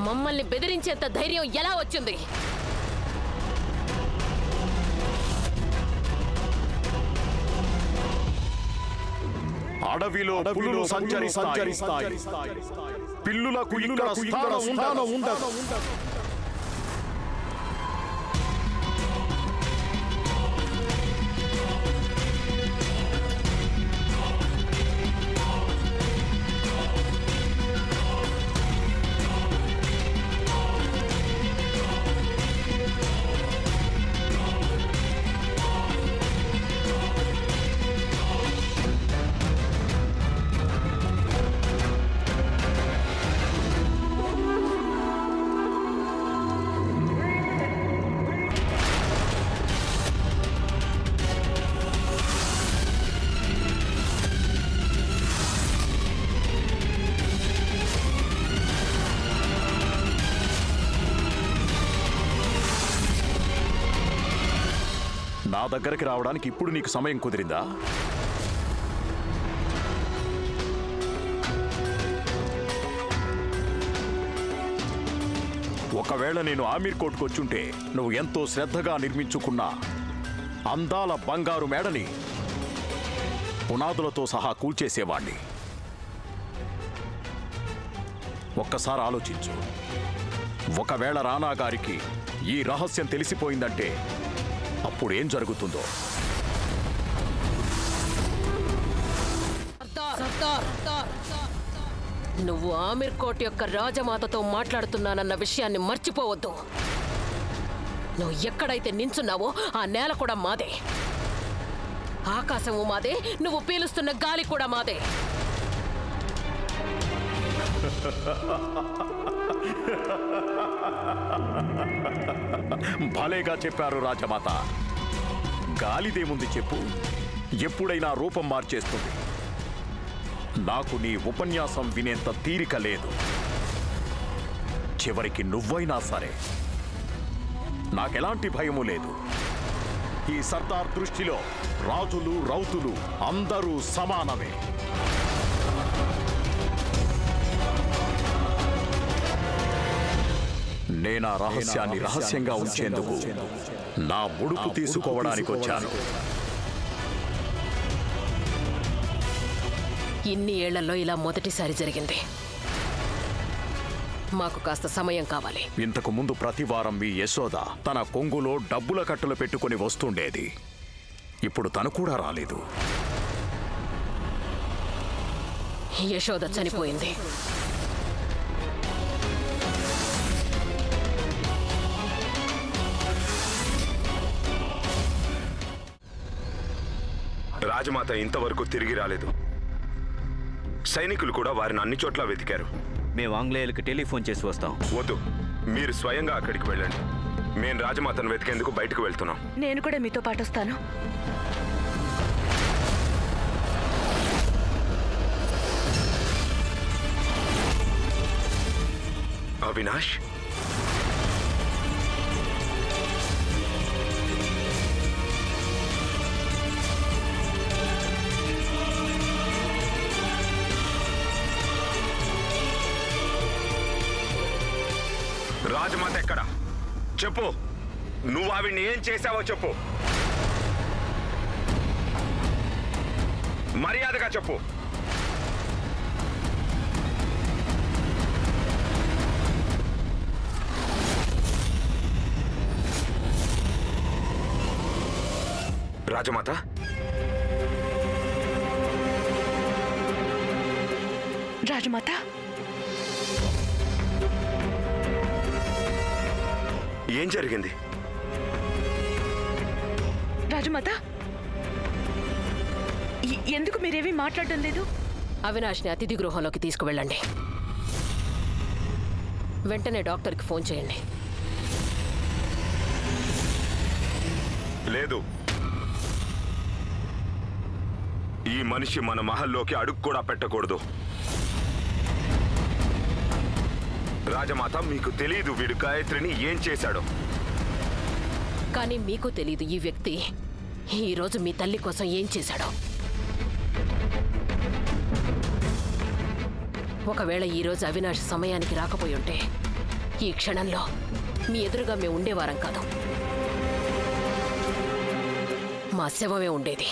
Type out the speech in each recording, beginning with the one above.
మమ్మల్ని బెదిరించేంత ధైర్యం ఎలా వచ్చింది? అడవిలో పులులు సంచరిస్తాయి. పిల్లులకు ఇక్కడ స్థానం ఉండదు. నా దగ్గరికి రావడానికి ఇప్పుడు నీకు సమయం కుదిరిందా? ఒకవేళ నేను ఆమీర్ కోట్కు వచ్చుంటే నువ్వు ఎంతో శ్రద్ధగా నిర్మించుకున్న అందాల బంగారు మేడని పునాదులతో సహా కూల్చేసేవాణ్ణి. ఒక్కసారి ఆలోచించు. ఒకవేళ రానా గారికి ఈ రహస్యం తెలిసిపోయిందంటే అప్పుడు ఏం జరుగుతుందో. నువ్వు ఆమీర్ కోట్ యొక్క రాజమాతతో మాట్లాడుతున్నానన్న విషయాన్ని మర్చిపోవద్దు. నువ్వు ఎక్కడైతే నించున్నావో ఆ నేల కూడా మాదే, ఆకాశము మాదే, నువ్వు పీలుస్తున్న గాలి కూడా మాదే. భలేగా చెప్పారు రాజమాత. గాలిదేముంది చెప్పు, ఎప్పుడైనా రూపం మార్చేస్తుంది. నాకు నీ ఉపన్యాసం వినేంత తీరిక లేదు. చివరికి నువ్వైనా సరే నాకెలాంటి భయము లేదు. ఈ సర్దార్ దృష్టిలో రాజులు రౌతులు అందరూ సమానమే. నేనా రహస్యాన్ని రహస్యంగా ఉంచేందుకు నా ముడుపు తీసుకోవడానికి వచ్చాను. ఇన్ని ఏళ్లలో ఇలా మొదటిసారి జరిగింది. మాకు కాస్త సమయం కావాలి. ఇంతకు ముందు ప్రతి వారం మీ యశోద తన కొంగులో డబ్బుల కట్టలు పెట్టుకుని వస్తుండేది. ఇప్పుడు తను కూడా రాలేదు. యశోద చనిపోయింది. రాజమాత ఇంతవరకు తిరిగి రాలేదు. సైనికులు కూడా వారిని అన్ని చోట్ల వెతికారు. మేము ఆంగ్లేయులకు టెలిఫోన్ చేసి వస్తాం. వద్దు, మీరు స్వయంగా అక్కడికి వెళ్ళండి. మేము రాజమాతను వెతికేందుకు బయటకు వెళ్తున్నాం. నేను కూడా మీతో పాటు వస్తాను. అవినాష్, రాజమాత ఎక్కడ? చెప్పు, నువ్వు ఆవిడ్ని ఏం చేశావో చెప్పు. మర్యాదగా చెప్పు. రాజమాత, రాజమాత, ఏం జరిగింది? రాజమాత, ఎందుకు మీరేమీ మాట్లాడడం లేదు? అవినాష్ని అతిథి గృహంలోకి తీసుకువెళ్ళండి. వెంటనే డాక్టర్కి ఫోన్ చేయండి. లేదు, ఈ మనిషి మన మహల్లోకి అడుగు కూడా పెట్టకూడదు. రాజమాత, మీకు తెలీదు వీడు గాయత్రిని ఏం చేశాడో. కానీ మీకు తెలీదు ఈ వ్యక్తి ఈరోజు మీ తల్లి కోసం ఏం చేశాడో. ఒకవేళ ఈరోజు అవినాష్ సమయానికి రాకపోయి ఉంటే ఈ క్షణంలో మీ ఎదురుగా మేము ఉండేవారం కాదు, మా శవమే ఉండేది.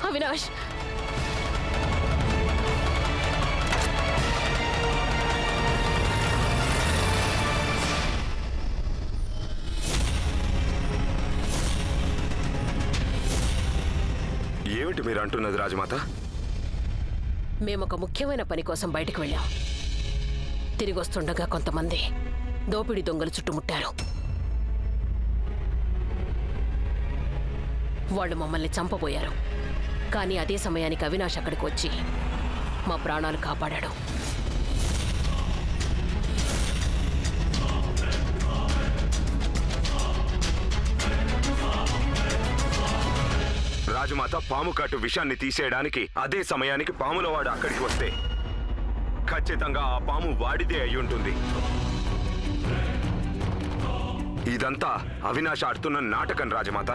అవినాష్, ఏమిటి మీరు అంటున్నది రాజమాత? మేమొక ముఖ్యమైన పని కోసం బయటకు వెళ్ళాం. తిరిగి వస్తుండగా కొంతమంది దోపిడీ దొంగలు చుట్టుముట్టారు. వాళ్ళు మమ్మల్ని చంపబోయారు. కానీ అదే సమయానికి అవినాష్ అక్కడికి వచ్చి మా ప్రాణాలు కాపాడాడు. రాజమాత, పాము కాటు విషాన్ని తీసేయడానికి అదే సమయానికి పాముల వాడు అక్కడికి వస్తే ఖచ్చితంగా ఆ పాము వాడిదే అయి ఉంటుంది. ఇదంతా అవినాష్ ఆడుతున్న నాటకం రాజమాత.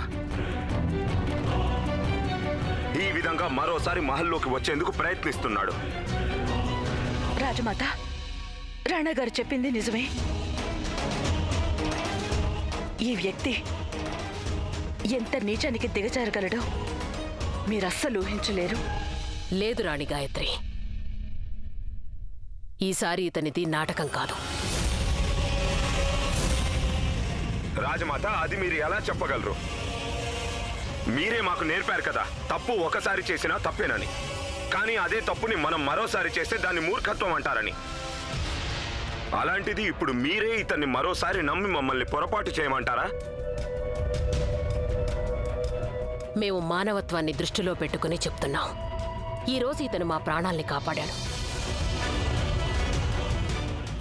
ఈ విధంగా మరోసారి మహల్లోకి వచ్చేందుకు ప్రయత్నిస్తున్నాడు. రాజమాత, రాణా గారు చెప్పింది నిజమే. ఈ వ్యక్తి ఎంత నీచానికి దిగజారగలడో మీరస్సలు ఊహించలేరు. లేదు రాణి గాయత్రి, ఈసారి ఇతనిది నాటకం కాదు. రాజమాత, అది మీరు ఎలా చెప్పగలరు? మీరే మాకు నేర్పారు కదా, తప్పు ఒకసారి చేసినా తప్పేనని. కానీ అదే తప్పుని మనం మరోసారి చేస్తే దాన్ని మూర్ఖత్వం అంటారని. అలాంటిది ఇప్పుడు మీరే ఇతన్ని మరోసారి నమ్మి మమ్మల్ని పొరపాటు చేయమంటారా? మేము మానవత్వాన్ని దృష్టిలో పెట్టుకుని చెప్తున్నాం. ఈరోజు ఇతను మా ప్రాణాల్ని కాపాడాడు.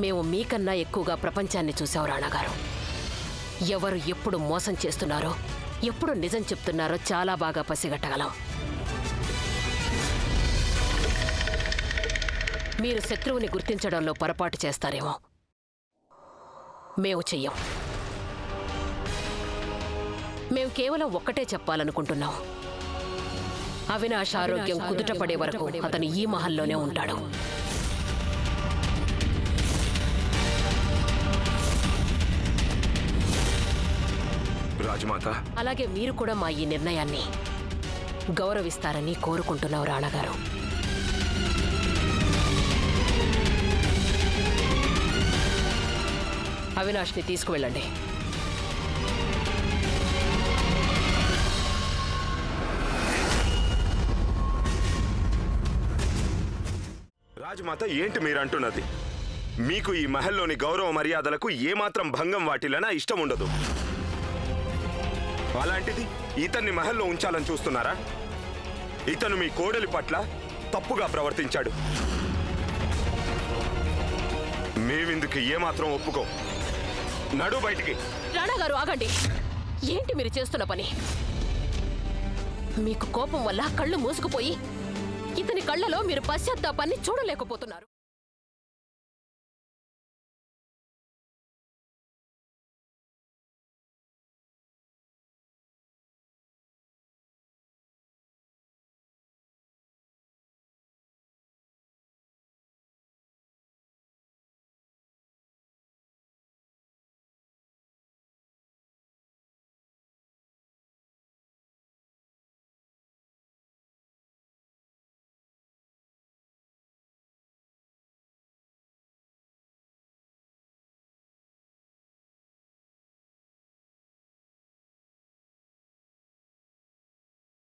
మేము మీకన్నా ఎక్కువగా ప్రపంచాన్ని చూసాం రాణాగారు. ఎవరు ఎప్పుడు మోసం చేస్తున్నారో, ఎప్పుడు నిజం చెప్తున్నారో చాలా బాగా పసిగట్టగలం. మీరు శత్రువుని గుర్తించడంలో పొరపాటు చేస్తారేమో, మేము చెయ్యం. మేము కేవలం ఒక్కటే చెప్పాలనుకుంటున్నాం. అవినాష్ ఆరోగ్యం కుదుటపడే వరకు అతను ఈ మహల్లోనే ఉంటాడు. రాజమాత, అలాగే మీరు కూడా మా ఈ నిర్ణయాన్ని గౌరవిస్తారని కోరుకుంటున్నాం రాణగారు. అవినాష్ని తీసుకువెళ్ళండి. రాజమాత, ఏంటి మీరంటున్నది? మీకు ఈ మహల్లోని గౌరవ మర్యాదలకు ఏమాత్రం భంగం వాటిల్లనా ఇష్టం ఉండదు. అలాంటిది ఇతన్ని మహల్లో ఉంచాలని చూస్తున్నారా? ఇతను మీ కోడలి పట్ల తప్పుగా ప్రవర్తించాడు. మేమిందుకు ఏమాత్రం ఒప్పుకోం. నడు బయటికి. రాణాగారు ఆగండి. ఏంటి మీరు చేస్తున్న పని? మీకు కోపం వల్ల కళ్ళు మూసుకుపోయి ఇతని కళ్ళలో మీరు పశ్చాత్తాపాన్ని చూడలేకపోతున్నారు.